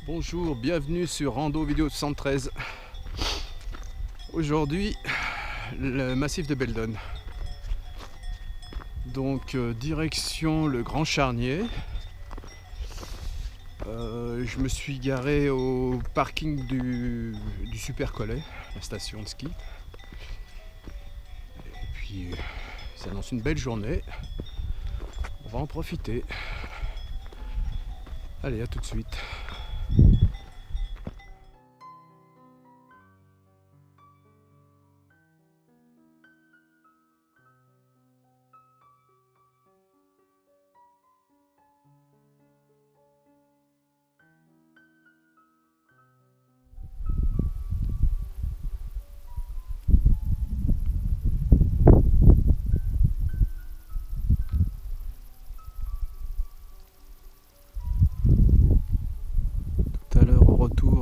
Bonjour, bienvenue sur Rando Vidéo 73. Aujourd'hui, le massif de Beldon. Donc, direction le Grand Charnier. Je me suis garé au parking du Super Collet, la station de ski. Et puis, ça annonce une belle journée. On va en profiter. Allez, à tout de suite.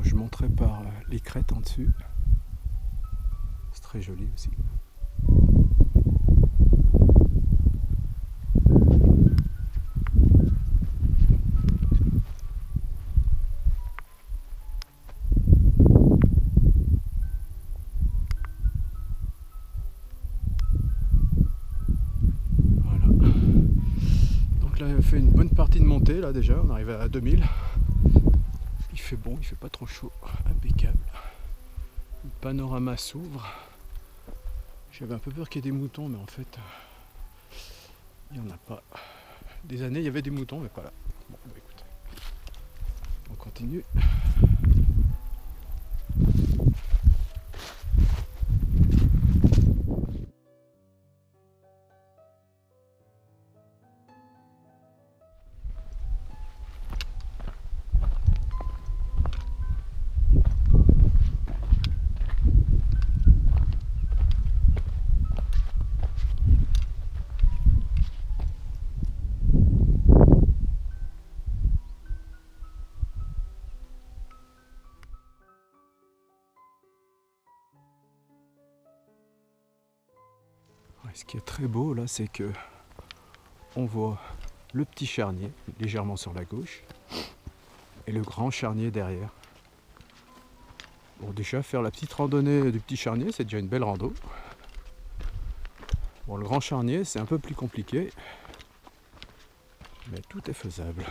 Je monterai par les crêtes en dessus. C'est très joli aussi. Voilà. Donc là, on a fait une bonne partie de montée là déjà. On arrive à 2000. Il fait bon, il fait pas trop chaud, impeccable. Le panorama s'ouvre. J'avais un peu peur qu'il y ait des moutons, mais en fait, il n'y en a pas. Des années, il y avait des moutons, mais pas là. Bon, bah écoute, on continue. Ce qui est très beau là, c'est que on voit le petit charnier légèrement sur la gauche et le grand charnier derrière. Bon, déjà faire la petite randonnée du petit charnier, c'est déjà une belle rando. Bon, le grand charnier, c'est un peu plus compliqué, mais tout est faisable.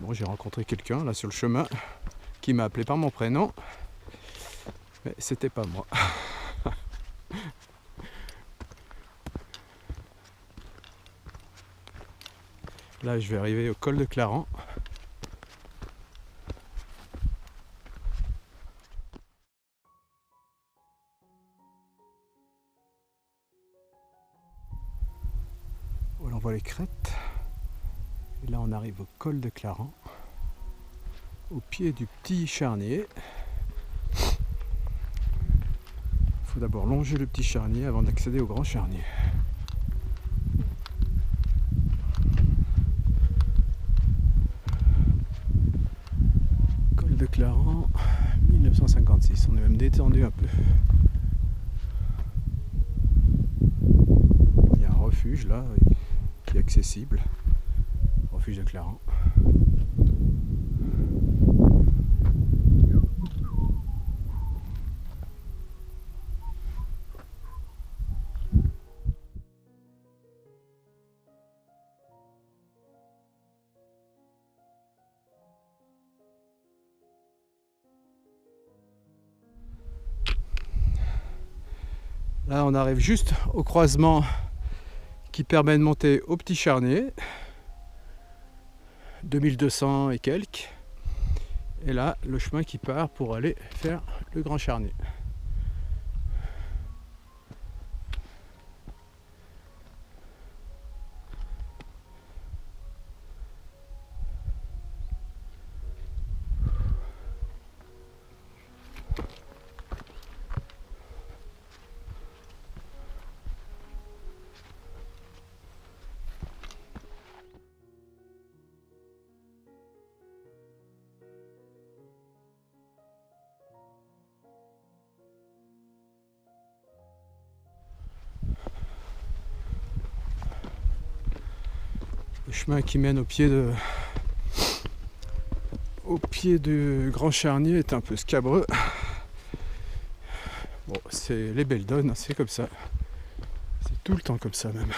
Bon, j'ai rencontré quelqu'un là sur le chemin qui m'a appelé par mon prénom, mais c'était pas moi. Là, je vais arriver au col de Clarens. Voilà, on voit les crêtes. Et là, on arrive au col de Clarens, au pied du petit charnier. Il faut d'abord longer le petit charnier avant d'accéder au grand charnier. Col de Clarens, 1956. On est même détendu un peu. Il y a un refuge là qui est accessible. Refuge de Clarens. Là, on arrive juste au croisement qui permet de monter au petit charnier, 2200 et quelques. Et là, le chemin qui part pour aller faire le grand charnier. Le chemin qui mène au pied de au pied du Grand Charnier est un peu scabreux. Bon, c'est les belles donnes, c'est comme ça. C'est tout le temps comme ça même.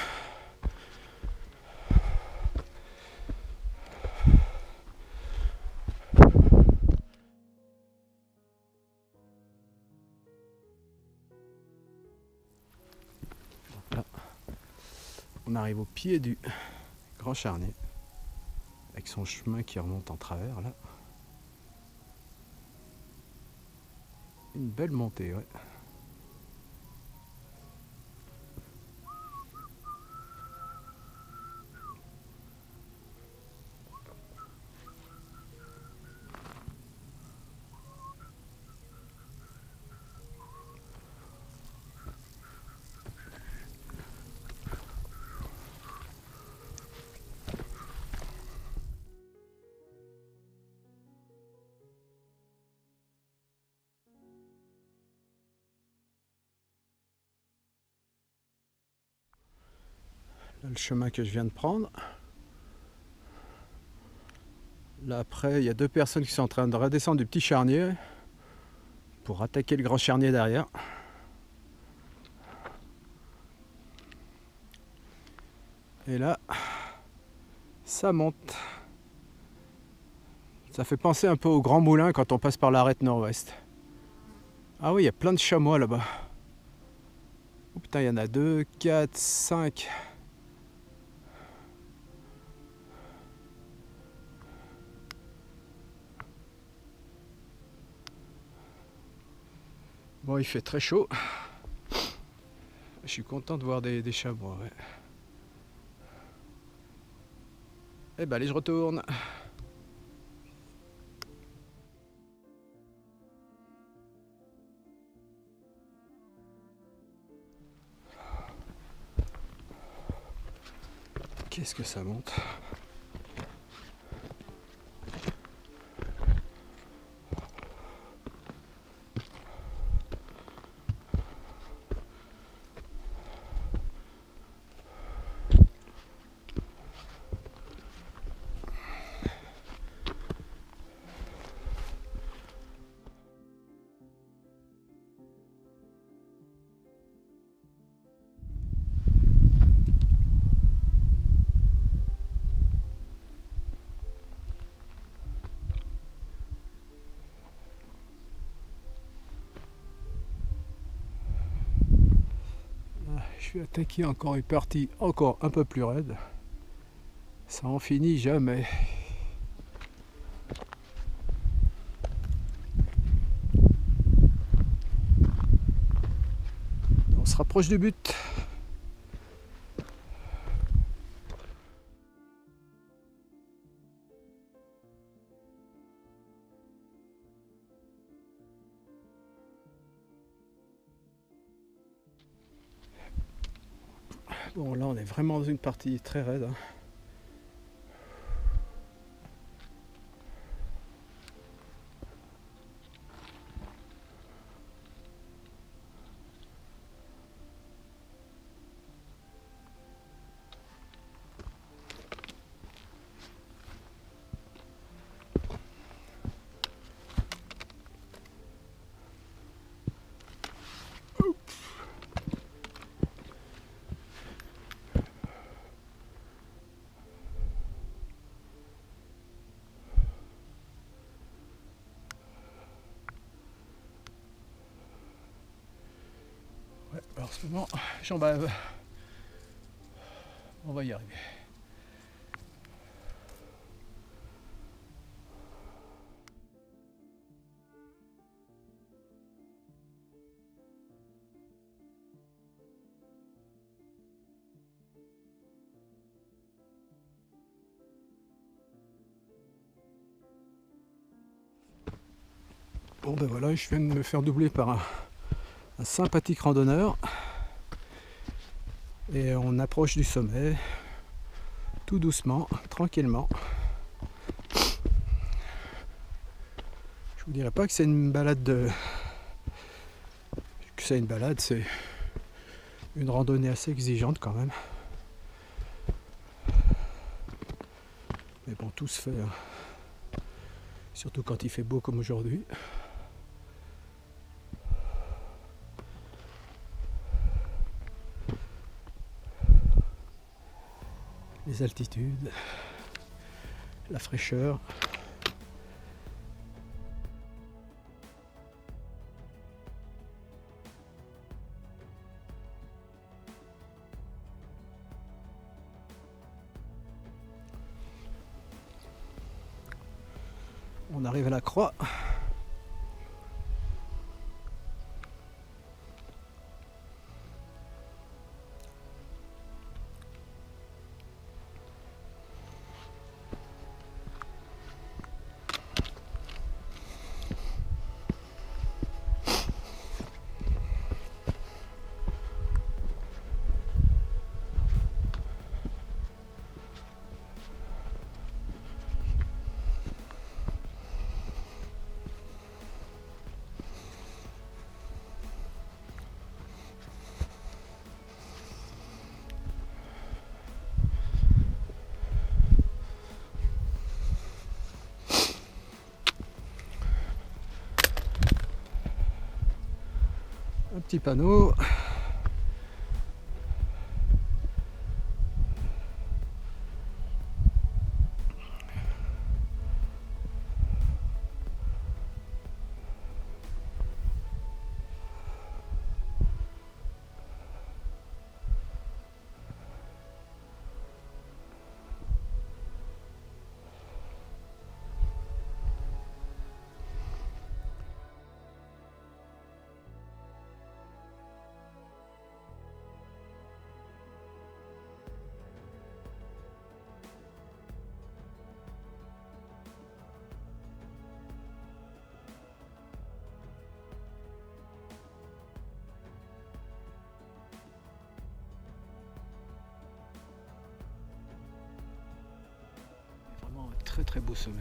Là, on arrive au pied du Grand Charnier, avec son chemin qui remonte en travers là. Une belle montée, ouais. Là, le chemin que je viens de prendre. Là après, il y a deux personnes qui sont en train de redescendre du petit charnier pour attaquer le grand charnier derrière. Et là, ça monte. Ça fait penser un peu au Grand Moulin quand on passe par l'arête nord-ouest. Ah oui, il y a plein de chamois là-bas. Oh putain, il y en a 2, 4, 5. Bon, il fait très chaud. Je suis content de voir des chamois, ouais. Eh ben allez, je retourne. Qu'est-ce que ça monte? Je suis attaqué encore une partie encore un peu plus raide. Ça en finit jamais. On se rapproche du but. Bon, là on est vraiment dans une partie très raide, hein. Ouais, alors en ce moment, j'en bave. On va y arriver. Bon ben voilà, je viens de me faire doubler par un sympathique randonneur. Et on approche du sommet, tout doucement, tranquillement. Je vous dirais pas que c'est une balade que c'est une balade, c'est une randonnée assez exigeante quand même. Mais bon, tout se fait Surtout quand il fait beau comme aujourd'hui. Les altitudes, la fraîcheur. On arrive à la croix. Un petit panneau. Vraiment un très très beau sommet.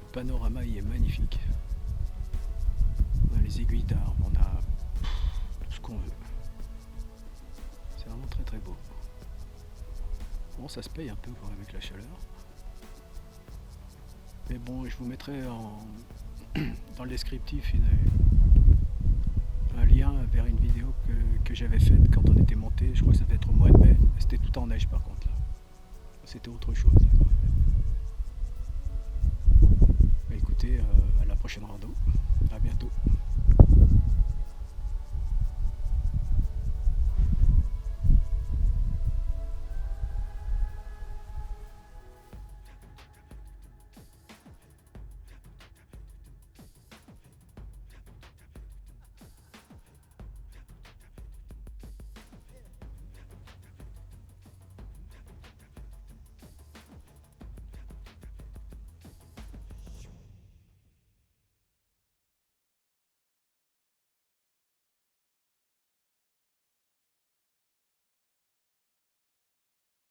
Le panorama il est magnifique. On a les aiguilles d'armes, on a tout ce qu'on veut. C'est vraiment très très beau. Bon, ça se paye un peu avec la chaleur. Mais bon, je vous mettrai dans le descriptif un lien vers une vidéo que j'avais faite quand on était monté. Je crois que ça devait être au mois de mai. C'était tout en neige par contre là. C'était autre chose. Mais écoutez, à la prochaine rando. À bientôt.